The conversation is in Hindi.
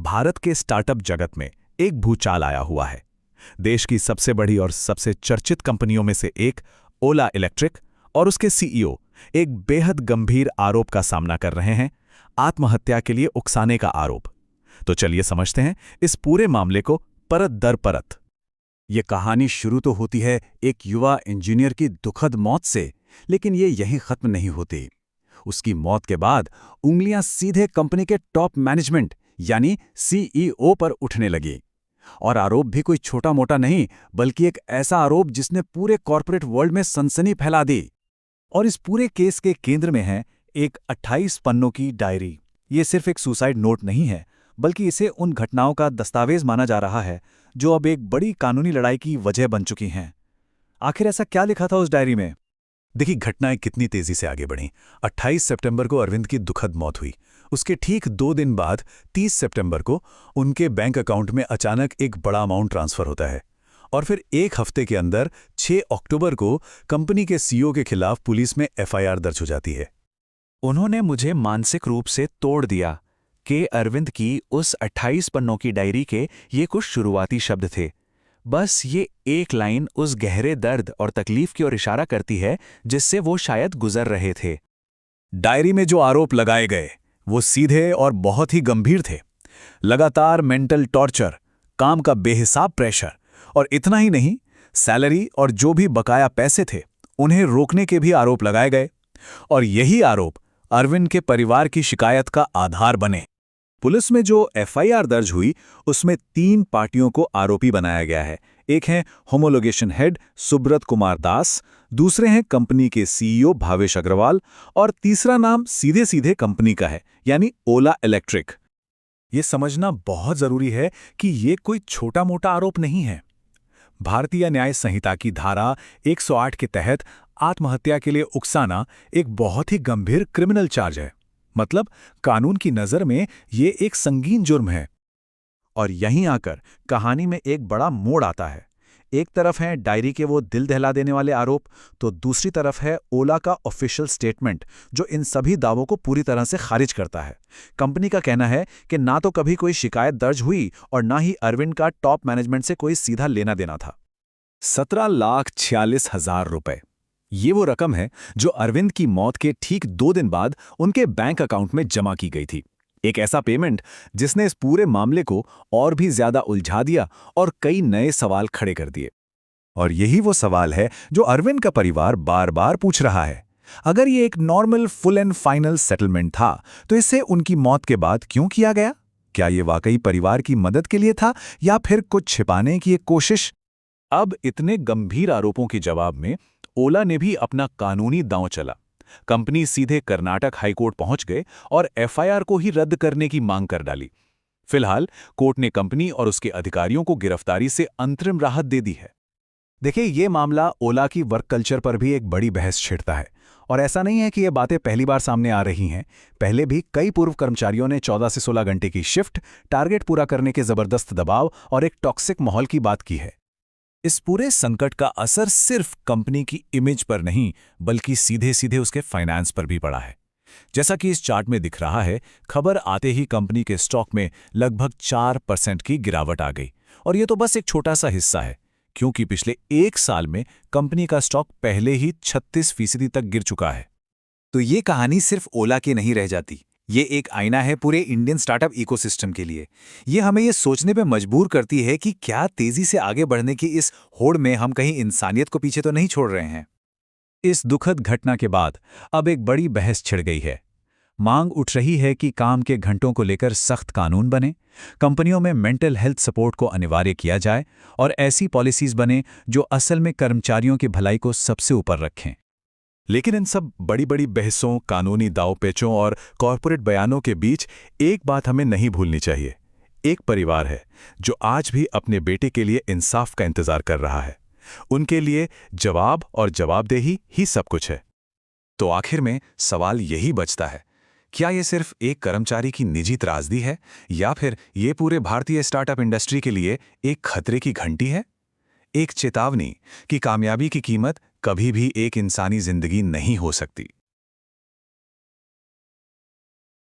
भारत के स्टार्टअप जगत में एक भूचाल आया हुआ है। देश की सबसे बड़ी और सबसे चर्चित कंपनियों में से एक ओला इलेक्ट्रिक और उसके सीईओ एक बेहद गंभीर आरोप का सामना कर रहे हैं, आत्महत्या के लिए उकसाने का आरोप। तो चलिए समझते हैं इस पूरे मामले को परत दर परत। ये कहानी शुरू तो होती है एक युवा इंजीनियर की दुखद मौत से, लेकिन ये यहीं खत्म नहीं होती। उसकी मौत के बाद उंगलियां सीधे कंपनी के टॉप मैनेजमेंट यानी सीईओ पर उठने लगी। और आरोप भी कोई छोटा मोटा नहीं, बल्कि एक ऐसा आरोप जिसने पूरे कॉर्पोरेट वर्ल्ड में सनसनी फैला दी। और इस पूरे केस के केंद्र में है एक 28 पन्नों की डायरी। ये सिर्फ एक सुसाइड नोट नहीं है, बल्कि इसे उन घटनाओं का दस्तावेज माना जा रहा है जो अब एक बड़ी कानूनी लड़ाई की वजह बन चुकी हैं। आखिर ऐसा क्या लिखा था उस डायरी में? देखिए, घटनाएं कितनी तेजी से आगे बढ़ीं। 28 सितंबर को अरविंद की दुखद मौत हुई। उसके ठीक 2 दिन बाद 30 सितंबर को उनके बैंक अकाउंट में अचानक एक बड़ा अमाउंट ट्रांसफर होता है। और फिर एक हफ्ते के अंदर 6 अक्टूबर को कंपनी के सीईओ के खिलाफ पुलिस में एफआईआर दर्ज हो जाती है। उन्होंने मुझे मानसिक रूप से तोड़ दिया कि अरविंद की उस 28 पन्नों की डायरी के ये कुछ शुरुआती शब्द थे। बस ये एक लाइन उस गहरे दर्द और तकलीफ की ओर इशारा करती है जिससे वो शायद गुजर रहे थे। डायरी में जो आरोप लगाए गए वो सीधे और बहुत ही गंभीर थे। लगातार मेंटल टॉर्चर, काम का बेहिसाब प्रेशर, और इतना ही नहीं, सैलरी और जो भी बकाया पैसे थे उन्हें रोकने के भी आरोप लगाए गए। और यही आरोप अरविंद के परिवार की शिकायत का आधार बने। पुलिस में जो एफआईआर दर्ज हुई उसमें 3 पार्टियों को आरोपी बनाया गया है। एक हैं होमोलोगेशन हेड सुब्रत कुमार दास, दूसरे हैं कंपनी के सीईओ भावेश अग्रवाल, और तीसरा नाम सीधे सीधे कंपनी का है, यानी ओला इलेक्ट्रिक। ये समझना बहुत जरूरी है कि ये कोई छोटा मोटा आरोप नहीं है। भारतीय न्याय संहिता की धारा 108 के तहत आत्महत्या के लिए उकसाना एक बहुत ही गंभीर क्रिमिनल चार्ज है। मतलब कानून की नज़र में ये एक संगीन जुर्म है। और यहीं आकर कहानी में एक बड़ा मोड़ आता है। एक तरफ है डायरी के वो दिल दहला देने वाले आरोप, तो दूसरी तरफ है ओला का ऑफिशियल स्टेटमेंट जो इन सभी दावों को पूरी तरह से खारिज करता है। कंपनी का कहना है कि ना तो कभी कोई शिकायत दर्ज हुई और ना ही अरविंद का टॉप मैनेजमेंट से कोई सीधा लेना देना था। 17,46,000 रुपए, ये वो रकम है जो अरविंद की मौत के ठीक 2 दिन बाद उनके बैंक अकाउंट में जमा की गई थी। एक ऐसा पेमेंट जिसने इस पूरे मामले को और भी ज्यादा उलझा दिया और कई नए सवाल खड़े कर दिए। और यही वो सवाल है जो अरविंद का परिवार बार बार पूछ रहा है। अगर ये एक normal full and final settlement था तो इसे उनकी मौत के बाद क्यों किया गया? क्या ये वाकई परिवार की मदद के लिए था या फिर कुछ छिपाने की एक कोशिश? अब इतने गंभीर आरोपों के जवाब में ओला ने भी अपना कानूनी दांव चला। कंपनी सीधे कर्नाटक हाईकोर्ट पहुंच गए और एफआईआर को ही रद्द करने की मांग कर डाली। फिलहाल कोर्ट ने कंपनी और उसके अधिकारियों को गिरफ्तारी से अंतरिम राहत दे दी है। देखिए, ये मामला ओला की वर्क कल्चर पर भी एक बड़ी बहस छेड़ता है। और ऐसा नहीं है कि ये बातें पहली बार सामने आ रही हैं। पहले भी कई पूर्व कर्मचारियों ने 14 से 16 घंटे की शिफ्ट, टारगेट पूरा करने के जबरदस्त दबाव और एक टॉक्सिक माहौल की बात की है। इस पूरे संकट का असर सिर्फ कंपनी की इमेज पर नहीं, बल्कि सीधे सीधे उसके फाइनेंस पर भी पड़ा है। जैसा कि इस चार्ट में दिख रहा है, खबर आते ही कंपनी के स्टॉक में लगभग 4% की गिरावट आ गई। और ये तो बस एक छोटा सा हिस्सा है, क्योंकि पिछले 1 साल में कंपनी का स्टॉक पहले ही 36% तक गिर चुका है। तो ये कहानी सिर्फ ओला की नहीं रह जाती। ये एक आईना है पूरे इंडियन स्टार्टअप इकोसिस्टम के लिए। ये हमें ये सोचने पे मजबूर करती है कि क्या तेजी से आगे बढ़ने की इस होड़ में हम कहीं इंसानियत को पीछे तो नहीं छोड़ रहे हैं। इस दुखद घटना के बाद अब एक बड़ी बहस छिड़ गई है। मांग उठ रही है कि काम के घंटों को लेकर सख्त कानून बने, कंपनियों में मेंटल हेल्थ सपोर्ट को अनिवार्य किया जाए और ऐसी पॉलिसीज बने जो असल में कर्मचारियों की भलाई को सबसे ऊपर रखें। लेकिन इन सब बड़ी बड़ी बहसों, कानूनी दांव-पेचों और कॉरपोरेट बयानों के बीच एक बात हमें नहीं भूलनी चाहिए। एक परिवार है जो आज भी अपने बेटे के लिए इंसाफ का इंतजार कर रहा है। उनके लिए जवाब और जवाबदेही ही सब कुछ है। तो आखिर में सवाल यही बचता है, क्या ये सिर्फ एक कर्मचारी की निजी त्रासदी है या फिर ये पूरे भारतीय स्टार्टअप इंडस्ट्री के लिए एक खतरे की घंटी है? एक चेतावनी कि कामयाबी की कीमत कभी भी एक इंसानी जिंदगी नहीं हो सकती।